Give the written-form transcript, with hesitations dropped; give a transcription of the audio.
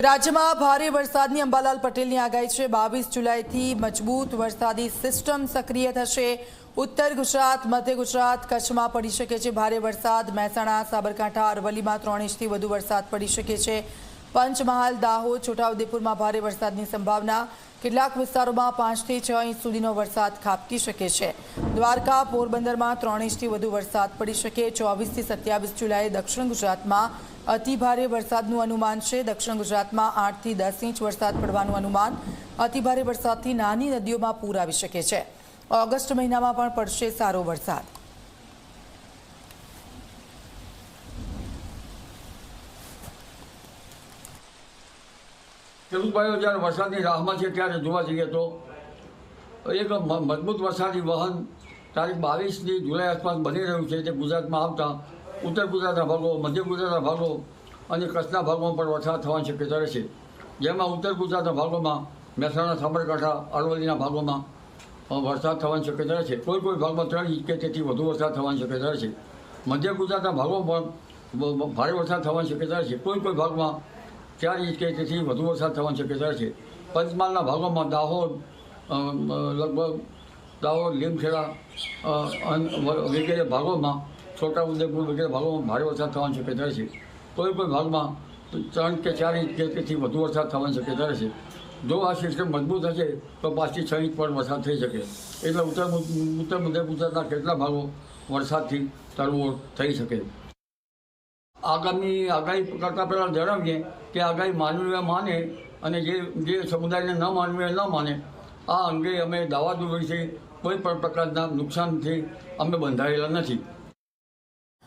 રાજ્યમાં ભારે વરસાદની અંબાલાલ પટેલની આગાહી છે। 22 જુલાઈથી મજબૂત વરસાદી સિસ્ટમ સક્રિય થશે। ઉત્તર ગુજરાત, મધ્ય ગુજરાત, કચ્છમાં પડી શકે છે ભારે વરસાદ। મહેસાણા, સાબરકાંઠા, અરવલ્લીમાં 3 ઇંચથી વધુ વરસાદ પડી શકે છે। પંચમહાલ, દાહોદ, છોટાઉદેપુરમાં ભારે વરસાદની સંભાવના। કેટલાક વિસ્તારોમાં 5 થી 6 ઇંચ સુધીનો વરસાદ ખાબકી શકે છે। દ્વારકા, પોરબંદરમાં 3 ઇંચથી વધુ વરસાદ પડી શકે। 24 થી 27 જુલાઈએ દક્ષિણ ગુજરાતમાં અતિ ભારે વરસાદનું અનુમાન છે। દક્ષિણ ગુજરાતમાં 8 થી 10 ઇંચ વરસાદ પડવાનું અનુમાન। અતિ ભારે વરસાદથી નાની નદીઓમાં પૂર આવી શકે છે। ઓગસ્ટ મહિનામાં પણ પડશે સારો વરસાદ। ખેડૂત ભાઈઓ જ્યારે વરસાદની રાહમાં છે ત્યારે જોવા જઈએ તો એક મજબૂત વરસાદી વહન તારીખ 22 જુલાઈ આસપાસ બની રહ્યું છે। તે ગુજરાતમાં આવતા ઉત્તર ગુજરાતના ભાગો, મધ્ય ગુજરાતના ભાગો અને કચ્છના ભાગોમાં પણ વરસાદ થવાની શક્યતા રહેશે। જેમાં ઉત્તર ગુજરાતના ભાગોમાં મહેસાણા, સાબરકાંઠા, અરવલ્લીના ભાગોમાં વરસાદ થવાની શક્યતા રહેશે। કોઈ ભાગમાં 3 ઇંચ કે તેથી વધુ વરસાદ થવાની શક્યતા રહેશે। મધ્ય ગુજરાતના ભાગોમાં પણ ભારે વરસાદ થવાની શક્યતા રહેશે। કોઈ ભાગમાં 4 ઇંચ કે તેથી વધુ વરસાદ થવાની શક્યતા છે। પંચમહાલના ભાગોમાં દાહોદ, લગભગ દાહોદ, લીમખેડા વગેરે ભાગોમાં, છોટાઉદેપુર વગેરે ભાગોમાં ભારે વરસાદ થવાની શક્યતા છે। કોઈ ભાગમાં 3 કે 4 ઇંચ કે તેથી વધુ વરસાદ થવાની શક્યતા છે। જો આ સિસ્ટમ મજબૂત હશે તો 5 થી 6 ઇંચ પર વરસાદ થઈ શકે। એટલે ઉત્તર મધ્ય ગુજરાતના કેટલા ભાગો વરસાદથી તરબોળ થઈ શકે। આગાહી કરતાં પહેલાં જણાવીએ કે આગાહી માનવી માને અને જે સમુદાયને ન માનવી ન માને। આ અંગે અમે દાવા દોરી છે। કોઈ પણ પ્રકારના નુકસાનથી અમે બંધાયેલા નથી।